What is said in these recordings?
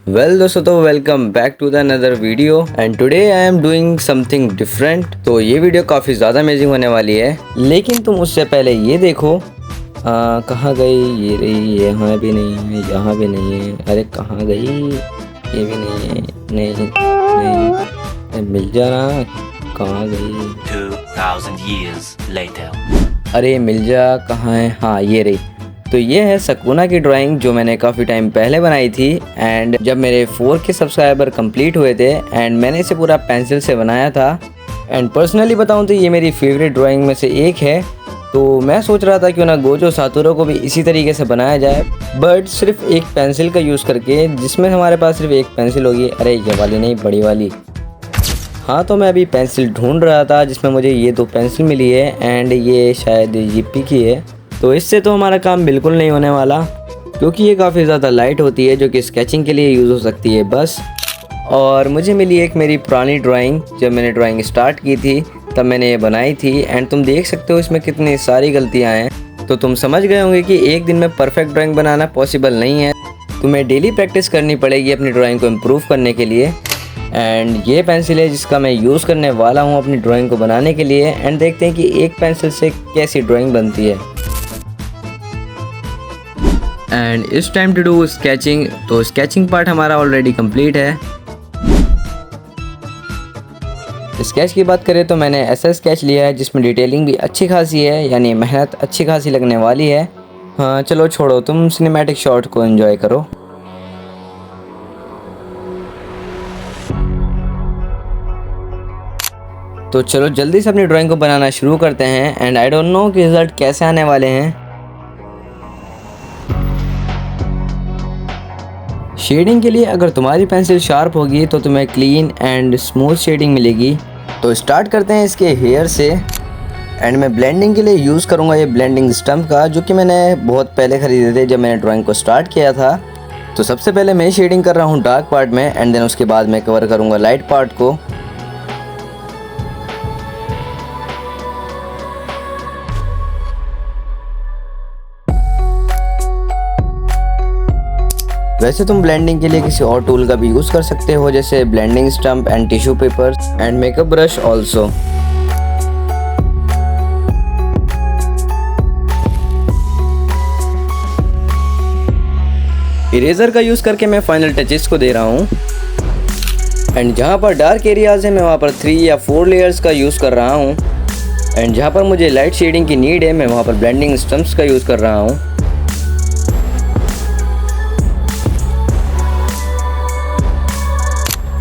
Well दोस्तों, तो welcome back to the another video and today I am doing something different. तो ये video काफ़ी ज़्यादा अमेजिंग होने वाली है, लेकिन तुम उससे पहले ये देखो कहाँ गई ये रही, यहाँ भी नहीं है, यहाँ भी नहीं है, अरे कहाँ गई, ये भी नहीं है, नहीं नहीं मिल जा रहा, कहाँ गई, 2000 years later. अरे मिल जा, कहाँ है, हाँ ये रही। तो ये है सकूना की ड्राइंग जो मैंने काफ़ी टाइम पहले बनाई थी एंड जब मेरे 4K सब्सक्राइबर कंप्लीट हुए थे एंड मैंने इसे पूरा पेंसिल से बनाया था। एंड पर्सनली बताऊं तो ये मेरी फेवरेट ड्राइंग में से एक है। तो मैं सोच रहा था क्यों ना गोजो सातोरू को भी इसी तरीके से बनाया जाए, बट सिर्फ एक पेंसिल का यूज़ करके, जिसमें हमारे पास सिर्फ एक पेंसिल होगी। अरे ये वाली नहीं, बड़ी वाली। हाँ, तो मैं अभी पेंसिल ढूंढ रहा था जिसमें मुझे ये 2 पेंसिल मिली है एंड ये शायद yippee की है। तो इससे तो हमारा काम बिल्कुल नहीं होने वाला, क्योंकि ये काफ़ी ज़्यादा लाइट होती है जो कि स्केचिंग के लिए यूज़ हो सकती है बस। और मुझे मिली एक मेरी पुरानी ड्राइंग, जब मैंने ड्राइंग स्टार्ट की थी तब मैंने ये बनाई थी एंड तुम देख सकते हो इसमें कितनी सारी गलतियाँ हैं। तो तुम समझ गए होंगे कि एक दिन में परफेक्ट ड्राइंग बनाना पॉसिबल नहीं है, तुम्हें डेली प्रैक्टिस करनी पड़ेगी अपनी ड्राइंग को इम्प्रूव करने के लिए। एंड ये पेंसिल है जिसका मैं यूज़ करने वाला हूँ अपनी ड्राइंग को बनाने के लिए एंड देखते हैं कि एक पेंसिल से कैसी ड्राइंग बनती है। And it's time to do sketching. तो स्केचिंग पार्ट हमारा ऑलरेडी कंप्लीट है। स्केच की बात करें तो मैंने ऐसा स्केच लिया है जिसमें डिटेलिंग भी अच्छी खासी है, यानी मेहनत अच्छी खासी लगने वाली है। हाँ चलो छोड़ो, तुम सिनेमैटिक शॉट को एंजॉय करो। तो चलो जल्दी से अपनी ड्राइंग को बनाना शुरू करते हैं एंड आई डोंट नो कि रिजल्ट कैसे आने वाले हैं। शेडिंग के लिए अगर तुम्हारी पेंसिल शार्प होगी तो तुम्हें क्लीन एंड स्मूथ शेडिंग मिलेगी। तो स्टार्ट करते हैं इसके हेयर से एंड मैं ब्लेंडिंग के लिए यूज़ करूँगा ये ब्लेंडिंग स्टम्प का, जो कि मैंने बहुत पहले ख़रीदे थे जब मैंने ड्राइंग को स्टार्ट किया था। तो सबसे पहले मैं शेडिंग कर रहा हूँ डार्क पार्ट में एंड देन उसके बाद मैं कवर करूँगा लाइट पार्ट को। वैसे तुम ब्लेंडिंग के लिए किसी और टूल का भी यूज़ कर सकते हो, जैसे blending stump and tissue paper and makeup brush also. Eraser का यूज़ करके मैं फाइनल टचेस को दे रहा हूँ एंड जहाँ पर डार्क एरियाज है मैं वहाँ पर 3 या 4 लेयर्स का यूज़ कर रहा हूँ एंड जहाँ पर मुझे लाइट शेडिंग की नीड है मैं वहाँ पर ब्लेंडिंग स्टम्प्स का यूज़ कर रहा हूँ।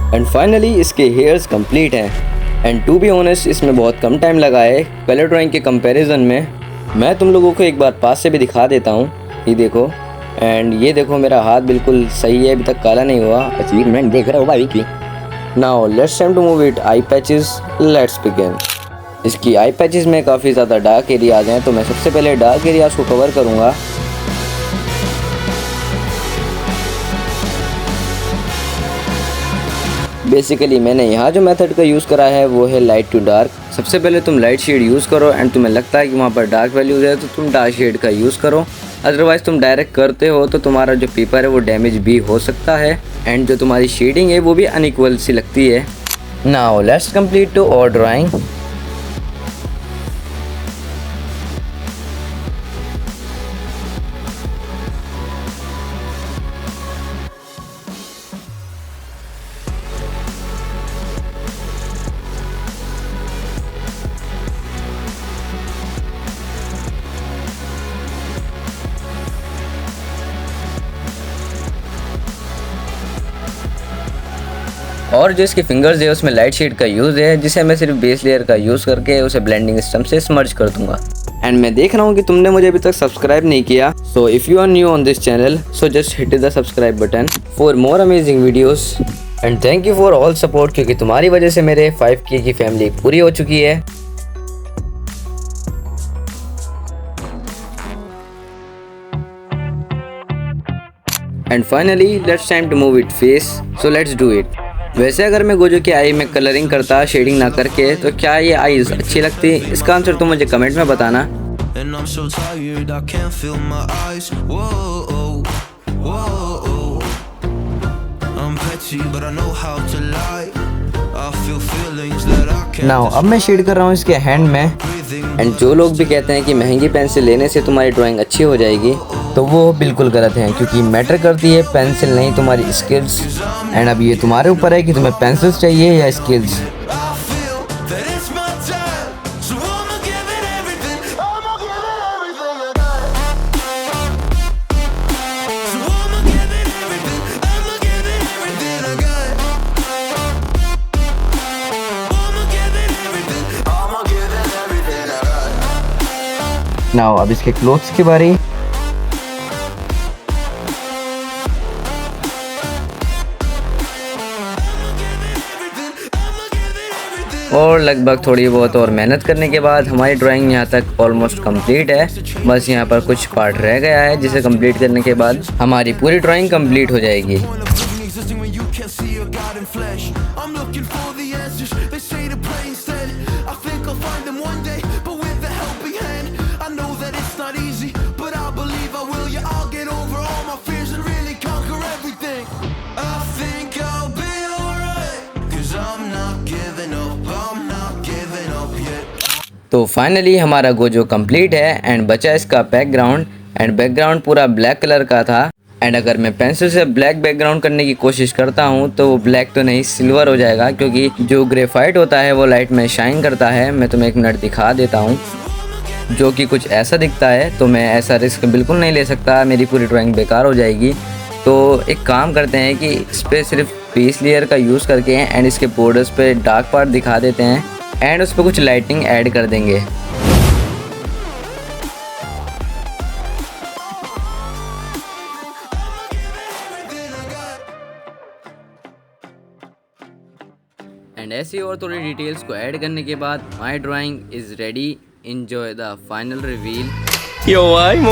एंड फाइनली इसके हेयर्स कंप्लीट हैं एंड टू बी ऑनेस्ट इसमें बहुत कम टाइम लगा है कलर ड्राइंग के कंपैरिजन में। मैं तुम लोगों को एक बार पास से भी दिखा देता हूँ, ये देखो एंड ये देखो मेरा हाथ बिल्कुल सही है, अभी तक काला नहीं हुआ। अचीवमेंट देख रहे हो भाई। Now let's time to move it eye patches, let's begin. इसकी आई पैचेस में काफ़ी ज़्यादा डार्क एरियाज हैं, तो मैं सबसे पहले डार्क एरियाज को कवर करूँगा। बेसिकली मैंने यहाँ जो मेथड का यूज़ करा है वो है लाइट टू डार्क। सबसे पहले तुम लाइट शेड यूज़ करो एंड तुम्हें लगता है कि वहाँ पर डार्क वैल्यूज़ है तो तुम डार्क शेड का यूज़ करो। अदरवाइज़ तुम डायरेक्ट करते हो तो तुम्हारा जो पेपर है वो डैमेज भी हो सकता है एंड जो तुम्हारी शेडिंग है वो भी अनइक्वल सी लगती है। नाउ लेट्स कंप्लीट टू और ड्राइंग। और जो इसके फिंगर्स है उसमें लाइट शेड का यूज़ है, जिसे मैं सिर्फ बेस लेयर का यूज़ करके उसे ब्लेंडिंग स्टम्प से स्मर्ज कर दूंगा। एंड मैं देख रहा हूँ कि तुमने मुझे अभी तक सब्सक्राइब नहीं किया, so if you are new on this channel so just hit the subscribe button for more amazing videos and thank you for all support, क्योंकि तुम्हारी वजह से मेरे 5K की फैमिली पूरी हो चुकी है। And finally let's time to move it face, so let's do it. वैसे अगर मैं गोजो की आई में कलरिंग करता शेडिंग ना करके तो क्या ये आईज अच्छी लगती? इसका आंसर तुम मुझे कमेंट में बताना। I'm petty, but I know how to lie. I feel feelings that I can't now अब मैं शेड कर रहा हूँ इसके हैंड में। एंड जो लोग भी कहते हैं कि महंगी पेंसिल लेने से तुम्हारी ड्राइंग अच्छी हो जाएगी, तो वो बिल्कुल गलत है, क्योंकि मैटर करती है पेंसिल नहीं तुम्हारी स्किल्स। एंड अब ये तुम्हारे ऊपर है कि तुम्हें पेंसिल्स चाहिए या skills. I feel that it's my time, so I'ma give it everything. I'ma give it everything I got. So I'ma give it everything. I'ma give it everything I got. I'ma give it everything. I'ma give it everything I got. Now अब इसके clothes की बारी। और लगभग थोड़ी बहुत और मेहनत करने के बाद हमारी ड्राइंग यहाँ तक ऑलमोस्ट कंप्लीट है। बस यहाँ पर कुछ पार्ट रह गया है, जिसे कंप्लीट करने के बाद हमारी पूरी ड्राइंग कंप्लीट हो जाएगी। Existing when you can't see a God in flesh. I'm looking for the answers. They say to pray instead. I think I'll find them one day, but with a helping hand. I know that it's not easy, but I believe I will. Yeah, I'll get over all my fears and really conquer everything. I think I'll be alright, 'cause I'm not giving up. I'm not giving up yet. तो finally हमारा Gojo complete है and बचा इसका background. And background पूरा black colour का था। And अगर मैं पेंसिल से ब्लैक बैकग्राउंड करने की कोशिश करता हूँ तो वो ब्लैक तो नहीं सिल्वर हो जाएगा, क्योंकि जो ग्रेफाइट होता है वो लाइट में शाइन करता है। मैं तुम्हें एक मिनट दिखा देता हूँ, जो कि कुछ ऐसा दिखता है। तो मैं ऐसा रिस्क बिल्कुल नहीं ले सकता, मेरी पूरी ड्राइंग बेकार हो जाएगी। तो एक काम करते हैं कि इस पर सिर्फ बेस लेयर का यूज़ करके एंड इसके बॉर्डर्स पे डार्क पार्ट दिखा देते हैं एंड उस पर कुछ लाइटिंग ऐड कर देंगे। एंड ऐसी और थोड़ी डिटेल्स को ऐड करने के बाद माई drawing is ready. Enjoy the final reveal. Yo, I'm